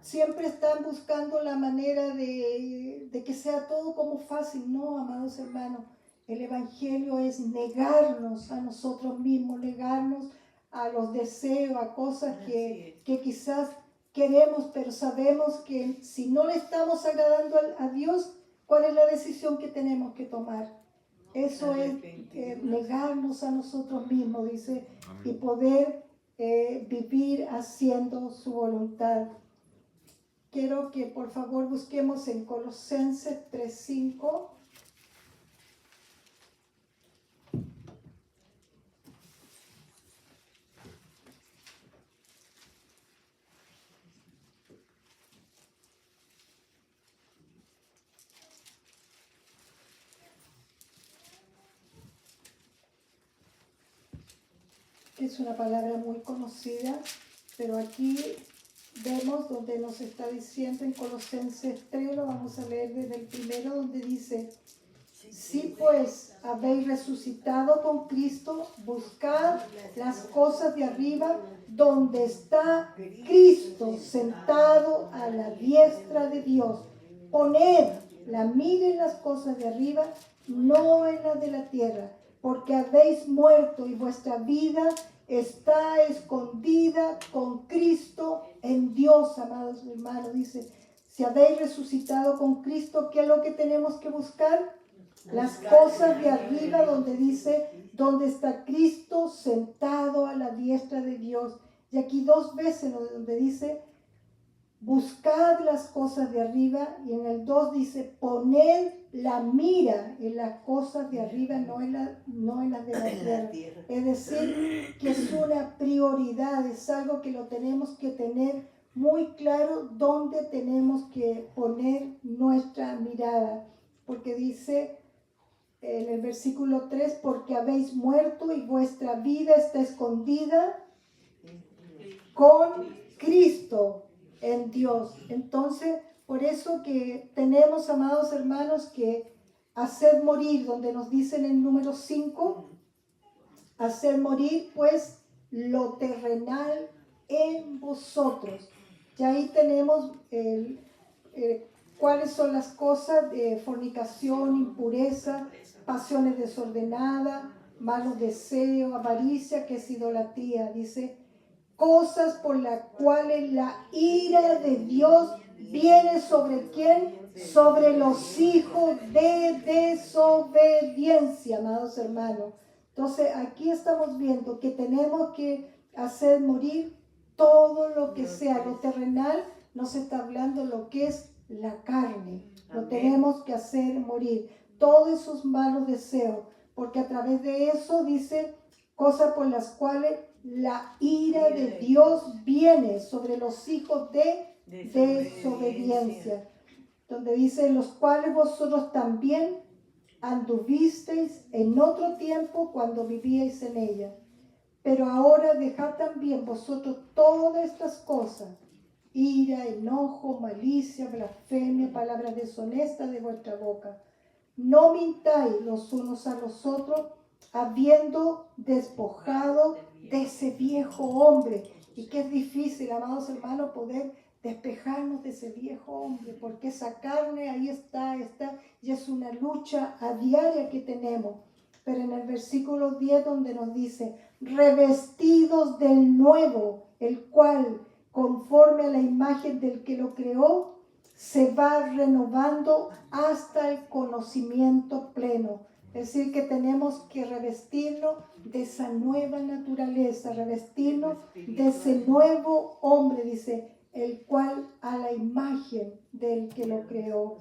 siempre están buscando la manera de que sea todo como fácil. No, amados hermanos, el evangelio es negarnos a nosotros mismos, negarnos a los deseos, a cosas que quizás queremos, pero sabemos que si no le estamos agradando a Dios, ¿cuál es la decisión que tenemos que tomar? Eso es negarnos a nosotros mismos, dice, y poder vivir haciendo su voluntad. Quiero que por favor busquemos en Colosenses 3:5. Es una palabra muy conocida, pero aquí vemos donde nos está diciendo en Colosenses 3, lo vamos a leer desde el primero, donde dice: si pues habéis resucitado con Cristo, buscad las cosas de arriba, donde está Cristo sentado a la diestra de Dios. Poned la mira en las cosas de arriba, no en las de la tierra, porque habéis muerto y vuestra vida está escondida con Cristo en Dios, amados hermanos. Dice, si habéis resucitado con Cristo, ¿qué es lo que tenemos que buscar? Las cosas de arriba, donde dice, donde está Cristo sentado a la diestra de Dios. Y aquí 2 veces donde dice, buscad las cosas de arriba, y en el 2 dice, poned la mira en las cosas de arriba, no en las de la tierra. Es decir, que es una prioridad, es algo que lo tenemos que tener muy claro, donde tenemos que poner nuestra mirada, porque dice en el versículo 3, porque habéis muerto y vuestra vida está escondida con Cristo en Dios. Entonces, por eso que tenemos, amados hermanos, que hacer morir, donde nos dicen en número 5, hacer morir pues lo terrenal en vosotros. Y ahí tenemos cuáles son las cosas de fornicación, impureza, pasiones desordenadas, malos deseos, avaricia, que es idolatría. Dice, cosas por las cuales la ira de Dios viene sobre ¿quién? Sobre los hijos de desobediencia, amados hermanos. Entonces aquí estamos viendo que tenemos que hacer morir todo lo que sea lo terrenal. Nos está hablando lo que es la carne. Lo tenemos que hacer morir. Todos esos malos deseos, porque a través de eso dice cosas por las cuales la ira de Dios viene sobre los hijos de desobediencia, donde dice, los cuales vosotros también anduvisteis en otro tiempo cuando vivíais en ella. Pero ahora dejad también vosotros todas estas cosas, ira, enojo, malicia, blasfemia, palabras deshonestas de vuestra boca. No mintáis los unos a los otros, habiendo despojado de ese viejo hombre. Y que es difícil, amados hermanos, poder despejarnos de ese viejo hombre, porque esa carne ahí está, y es una lucha a diaria que tenemos. Pero en el versículo 10, donde nos dice, revestidos del nuevo, el cual, conforme a la imagen del que lo creó, se va renovando hasta el conocimiento pleno. Es decir, que tenemos que revestirnos de esa nueva naturaleza, revestirnos de ese nuevo hombre, dice, el cual a la imagen del que lo creó.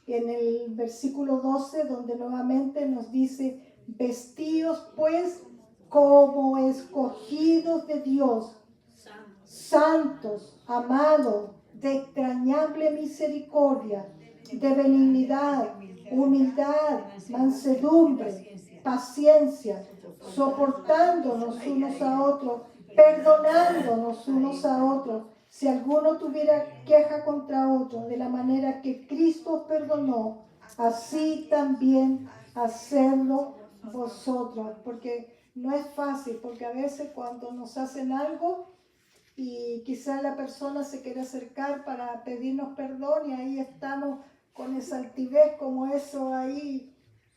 En el versículo 12, donde nuevamente nos dice, vestíos pues como escogidos de Dios, santos, amados, de extrañable misericordia, de benignidad, humildad, mansedumbre, paciencia, soportándonos unos a otros, perdonándonos unos a otros, si alguno tuviera queja contra otro, de la manera que Cristo os perdonó, así también hacerlo vosotros. Porque no es fácil, porque a veces cuando nos hacen algo y quizás la persona se quiere acercar para pedirnos perdón y ahí estamos con esa altivez como eso ahí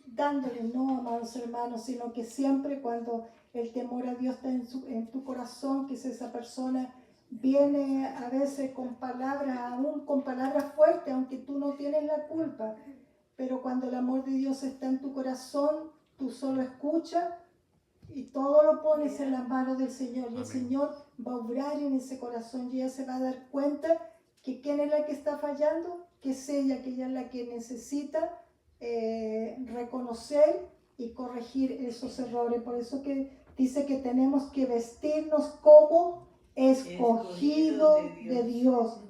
dándole, no, amados hermanos, sino que siempre cuando el temor a Dios está en tu corazón, que esa persona viene a veces con palabras, aún con palabras fuertes, aunque tú no tienes la culpa, pero cuando el amor de Dios está en tu corazón, tú solo escuchas y todo lo pones en las manos del Señor. Y el Señor va a obrar en ese corazón y ella se va a dar cuenta que quién es la que está fallando, que es ella, que ella es la que necesita reconocer y corregir esos errores. Por eso que dice que tenemos que vestirnos como escogido de Dios.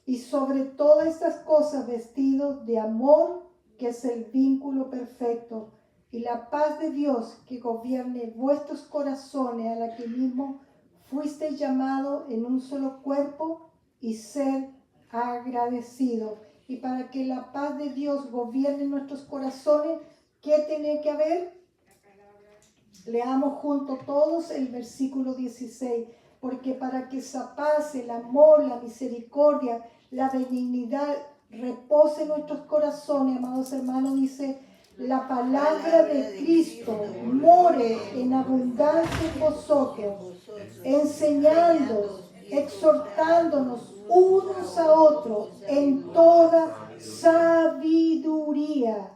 Y sobre todas estas cosas vestidos de amor, que es el vínculo perfecto. Y la paz de Dios que gobierne vuestros corazones, a la que mismo fuiste llamado en un solo cuerpo, y ser agradecido. Y para que la paz de Dios gobierne nuestros corazones, ¿qué tiene que haber? Leamos juntos todos el versículo 16. Porque para que esa paz, el amor, la misericordia, la benignidad repose en nuestros corazones, amados hermanos, dice, la palabra de Cristo more en abundancia en vosotros, enseñándonos, exhortándonos unos a otros en toda sabiduría,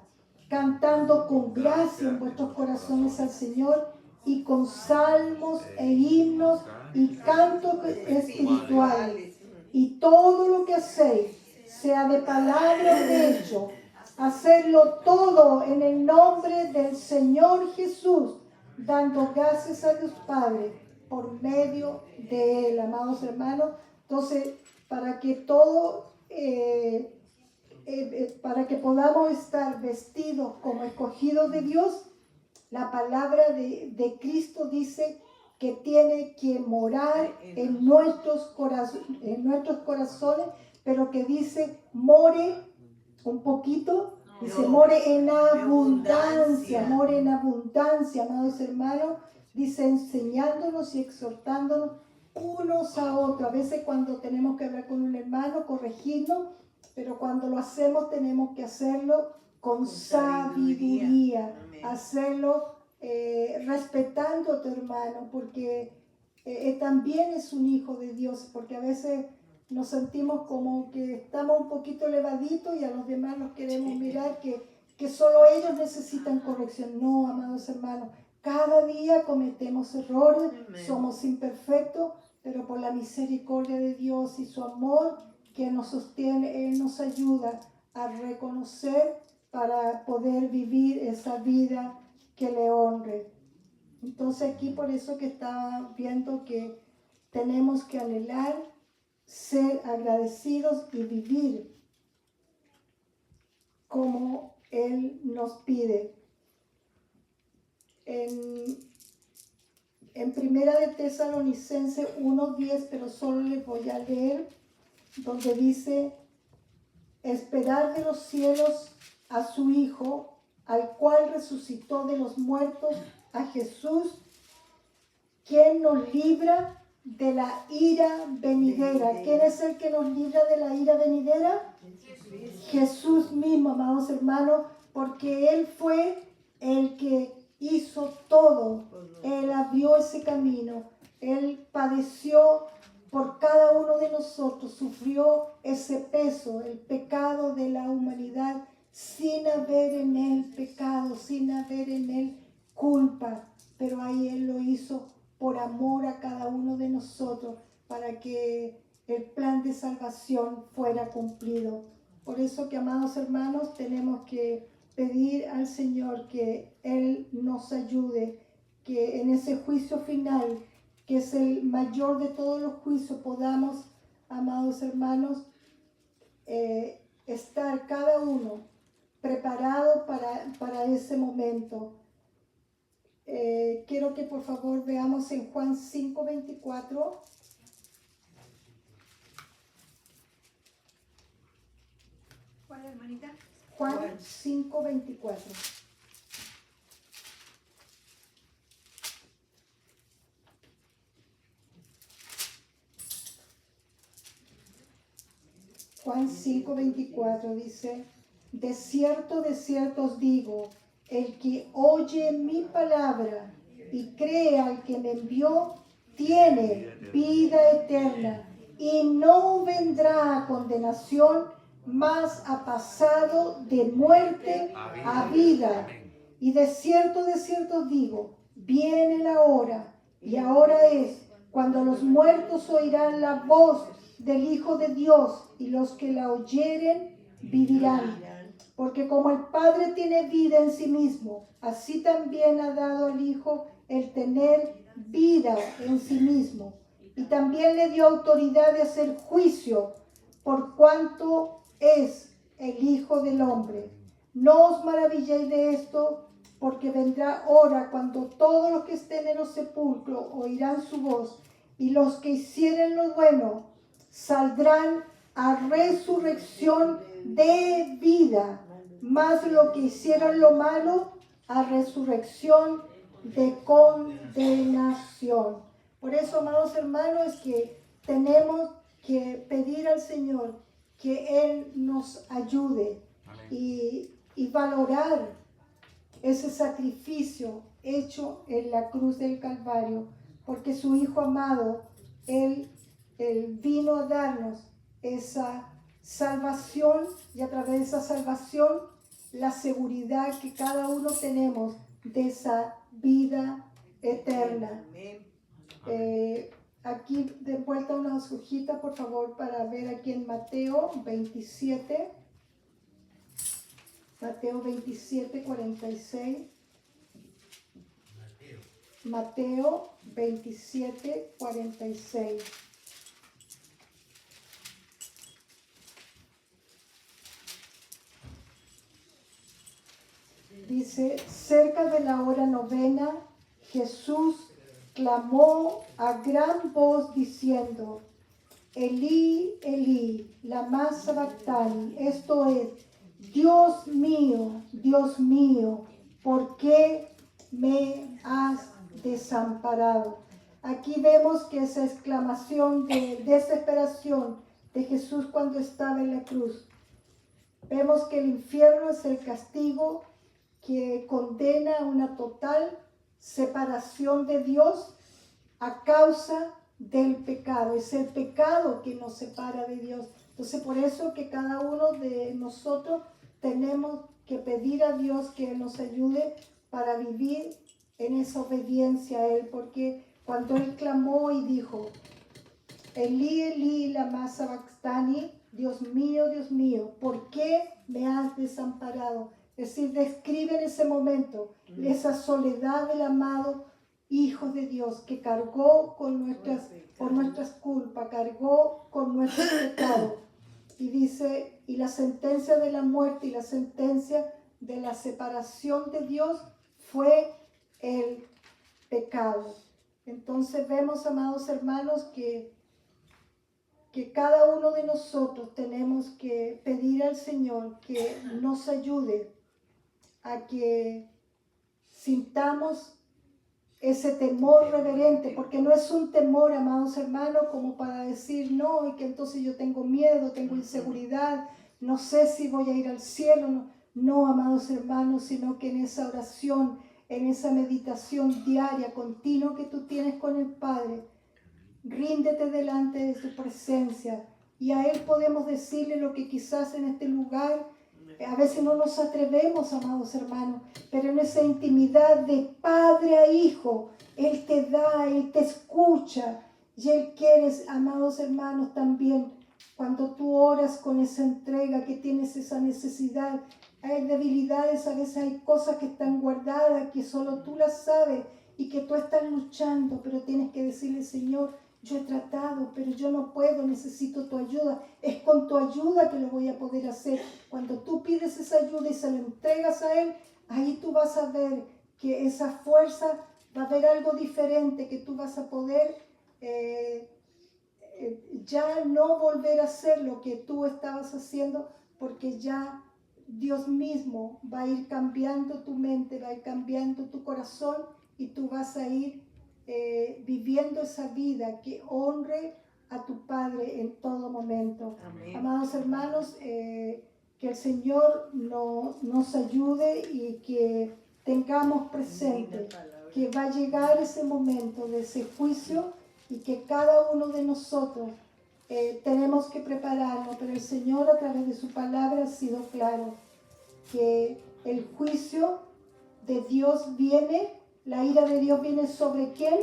cantando con gracia en vuestros corazones al Señor y con salmos e himnos y cantos espirituales. Y todo lo que hacéis, sea de palabra o de hecho, hacerlo todo en el nombre del Señor Jesús, dando gracias a Dios Padre por medio de Él, amados hermanos. Entonces, para que todo... para que podamos estar vestidos como escogidos de Dios, la palabra de Cristo dice que tiene que morar en nuestros corazones, pero que dice more un poquito, dice more en abundancia, amados hermanos, dice enseñándonos y exhortándonos unos a otros. A veces cuando tenemos que hablar con un hermano, corregirnos, pero cuando lo hacemos tenemos que hacerlo con sabiduría, hacerlo respetando a tu hermano, porque también es un hijo de Dios, porque a veces nos sentimos como que estamos un poquito elevaditos y a los demás los queremos mirar que solo ellos necesitan corrección. No, amados hermanos, cada día cometemos errores, somos imperfectos, pero por la misericordia de Dios y su amor que nos sostiene, Él nos ayuda a reconocer para poder vivir esa vida que le honre. Entonces aquí por eso que estaba viendo que tenemos que anhelar ser agradecidos y vivir como Él nos pide. En Primera de Tesalonicenses 1:10, pero solo les voy a leer, donde dice, esperar de los cielos a su Hijo, al cual resucitó de los muertos, a Jesús, quien nos libra de la ira venidera. ¿Quién es el que nos libra de la ira venidera? Jesús mismo, amados hermanos, porque Él fue el que hizo todo. Él abrió ese camino. Él padeció por cada uno de nosotros, sufrió ese peso, el pecado de la humanidad, sin haber en Él pecado, sin haber en Él culpa. Pero ahí Él lo hizo por amor a cada uno de nosotros, para que el plan de salvación fuera cumplido. Por eso que, amados hermanos, tenemos que pedir al Señor que Él nos ayude, que en ese juicio final, que es el mayor de todos los juicios, podamos, amados hermanos, estar cada uno preparado para ese momento. Quiero que por favor veamos en Juan 5:24. ¿Cuál, hermanita? Juan 5:24. Juan 5:24 dice: de cierto os digo, el que oye mi palabra y cree al que me envió, tiene vida eterna y no vendrá a condenación, mas ha pasado de muerte a vida. Y de cierto os digo, viene la hora, y ahora es, cuando los muertos oirán la voz del Hijo de Dios, y los que la oyeren vivirán. Porque como el Padre tiene vida en sí mismo, así también ha dado al Hijo el tener vida en sí mismo. Y también le dio autoridad de hacer juicio, por cuanto es el Hijo del Hombre. No os maravilléis de esto, porque vendrá hora cuando todos los que estén en los sepulcros oirán su voz, y los que hicieren lo bueno saldrán a resurrección de vida, mas los que hicieron lo malo a resurrección de condenación. Por eso, amados hermanos, es que tenemos que pedir al Señor que Él nos ayude y valorar ese sacrificio hecho en la cruz del Calvario, porque su Hijo amado, Él vino a darnos esa salvación, y a través de esa salvación la seguridad que cada uno tenemos de esa vida eterna. Aquí de vuelta unas hojitas, por favor, para ver aquí en Mateo 27. Mateo 27, 46. Mateo 27, 46. Dice: cerca de la hora novena, Jesús clamó a gran voz diciendo: Elí, Elí, lama sabactani. Esto es: Dios mío, ¿por qué me has desamparado? Aquí vemos que esa exclamación de desesperación de Jesús cuando estaba en la cruz. Vemos que el infierno es el castigo que condena a una total separación de Dios a causa del pecado. Es el pecado que nos separa de Dios. Entonces, por eso que cada uno de nosotros tenemos que pedir a Dios que Él nos ayude para vivir en esa obediencia a Él, porque cuando Él clamó y dijo: Elí, Elí, lama sabactani, Dios mío, ¿por qué me has desamparado? Es decir, describe en ese momento esa soledad del amado Hijo de Dios que cargó por nuestras culpas, cargó con nuestros pecados. Y dice: y la sentencia de la muerte y la sentencia de la separación de Dios fue el pecado. Entonces vemos, amados hermanos, que cada uno de nosotros tenemos que pedir al Señor que nos ayude a que sintamos ese temor reverente, porque no es un temor, amados hermanos, como para decir no, y que entonces yo tengo miedo, tengo inseguridad, no sé si voy a ir al cielo. No, amados hermanos, sino que en esa oración, en esa meditación diaria, continua que tú tienes con el Padre, ríndete delante de su presencia, y a Él podemos decirle lo que quizás en este lugar a veces no nos atrevemos, amados hermanos, pero en esa intimidad de padre a hijo, Él te da, Él te escucha, y Él quiere, amados hermanos, también cuando tú oras con esa entrega, que tienes esa necesidad. Hay debilidades, a veces hay cosas que están guardadas, que solo tú las sabes, y que tú estás luchando, pero tienes que decirle, Señor, yo he tratado, pero yo no puedo, necesito tu ayuda. Es con tu ayuda que lo voy a poder hacer. Cuando tú pides esa ayuda y se la entregas a Él, ahí tú vas a ver que esa fuerza va a haber algo diferente, que tú vas a poder ya no volver a hacer lo que tú estabas haciendo, porque ya Dios mismo va a ir cambiando tu mente, va a ir cambiando tu corazón y tú vas a ir viviendo esa vida que honre a tu Padre en todo momento. Amén. Amados hermanos, que el Señor nos ayude y que tengamos presente que va a llegar ese momento de ese juicio y que cada uno de nosotros tenemos que prepararnos, pero el Señor a través de su palabra ha sido claro que el juicio de Dios viene, la ira de Dios viene sobre ¿quién?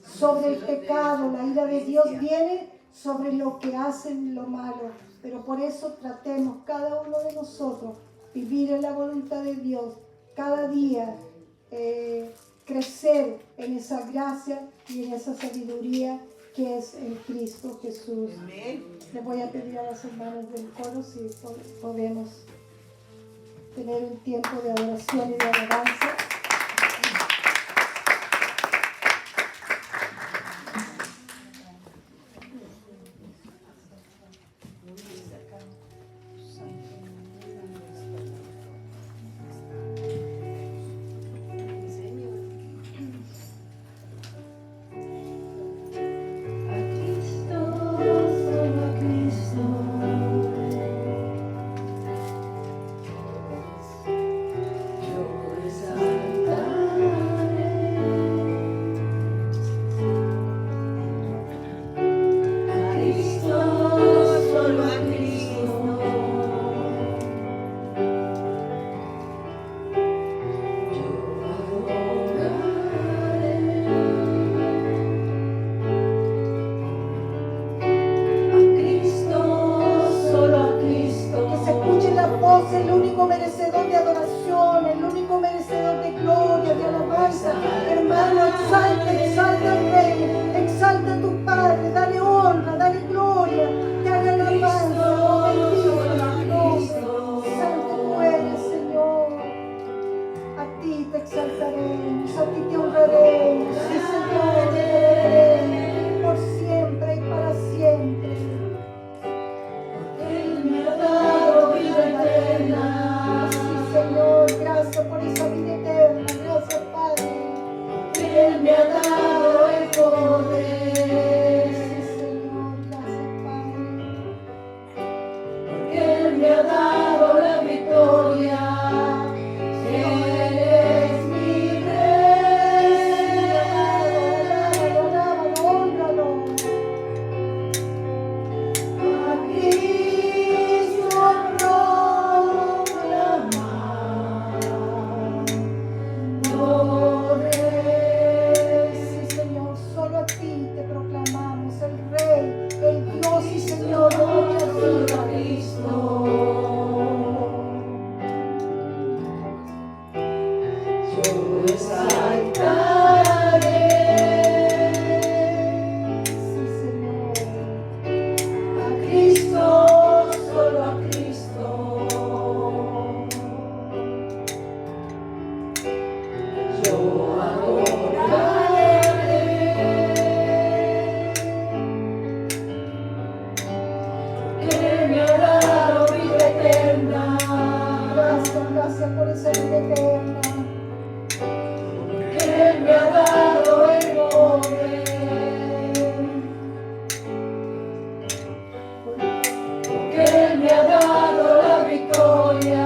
Sobre el pecado. La ira de Dios viene sobre los que hacen lo malo, pero por eso tratemos cada uno de nosotros vivir en la voluntad de Dios, cada día crecer en esa gracia y en esa sabiduría que es en Cristo Jesús. Amén. Le voy a pedir a las hermanas del coro si podemos tener un tiempo de adoración y de alabanza. El único merecedor de adoración, el único merecedor de gloria, de alabanza. Hermano, exalta, exalta al Rey, exalta a tu Padre, dale honra, dale gloria, dale alabanza, bendigo. Santo tú eres, Señor. A ti te exaltaremos, a ti te honraremos, sí, Señor, te adoraremos por siempre y para siempre. Él me ha dado vida eterna. Sí, Señor, gracias por esa vida eterna. Gracias, Padre. Él me ha dado el poder. Sí, Señor, gracias, Padre. Porque Él me ha dado la victoria. Él es mi Rey. Alábalo, honralo. Gracias por esa vida eterna. Él me ha dado el poder. Porque Él me ha dado la victoria.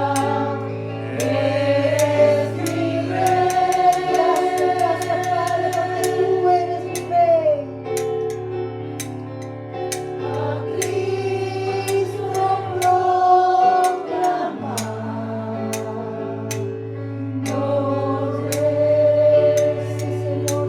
Es mi Rey. Gracias, Padre, porque tú eres mi Rey. A Cristo proclamar. Señor.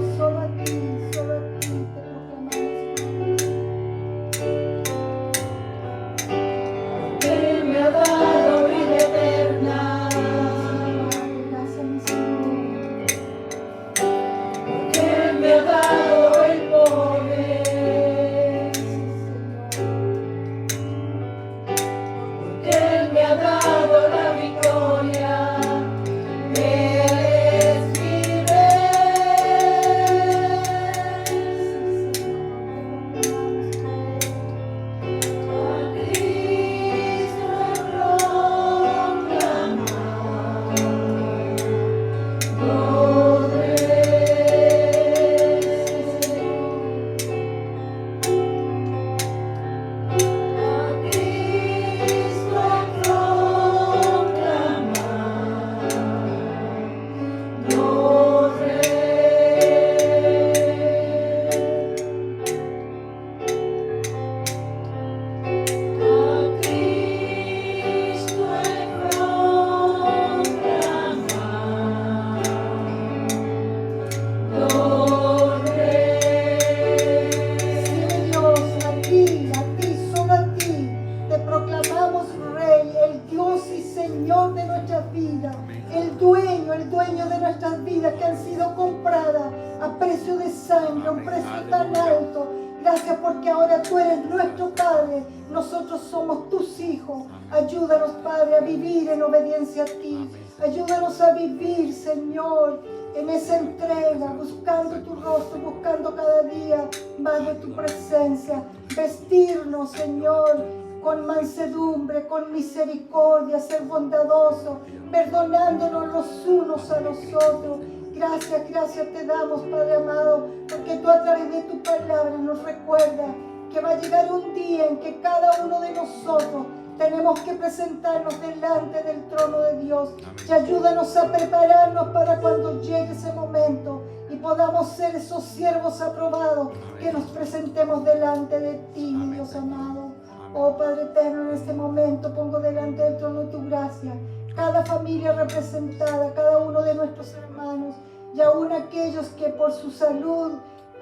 sangre, un precio tan alto. Gracias porque ahora tú eres nuestro Padre, nosotros somos tus hijos. Ayúdanos, Padre, a vivir en obediencia a ti. Ayúdanos a vivir, Señor, en esa entrega, buscando tu rostro, buscando cada día más de tu presencia. Vestirnos, Señor, con mansedumbre, con misericordia, ser bondadoso, perdonándonos los unos a los otros. Gracias, gracias te damos, Padre amado, porque tú a través de tu palabra nos recuerdas que va a llegar un día en que cada uno de nosotros tenemos que presentarnos delante del trono de Dios. Y ayúdanos a prepararnos para cuando llegue ese momento y podamos ser esos siervos aprobados, que nos presentemos delante de ti, mi Dios amado. Oh Padre eterno, en este momento pongo delante del trono tu gracia cada familia representada, cada uno de nuestros hermanos, y aún aquellos que por su salud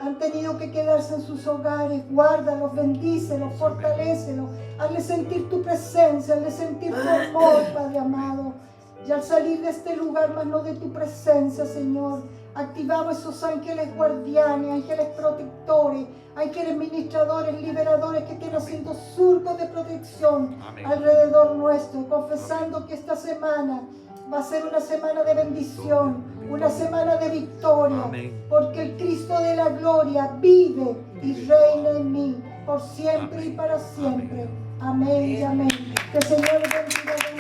han tenido que quedarse en sus hogares. Guárdalos, bendícelos, fortalécelos, hazles sentir tu presencia, hazles sentir tu amor, Padre amado. Y al salir de este lugar, más no de tu presencia, Señor, activamos esos ángeles guardianes, ángeles protectores, ángeles ministradores, liberadores, que estén haciendo surcos de protección alrededor nuestro, confesando que esta semana va a ser una semana de bendición, una semana de victoria, porque el Cristo de la gloria vive y reina en mí por siempre y para siempre. Amén y amén. Que el Señor bendiga.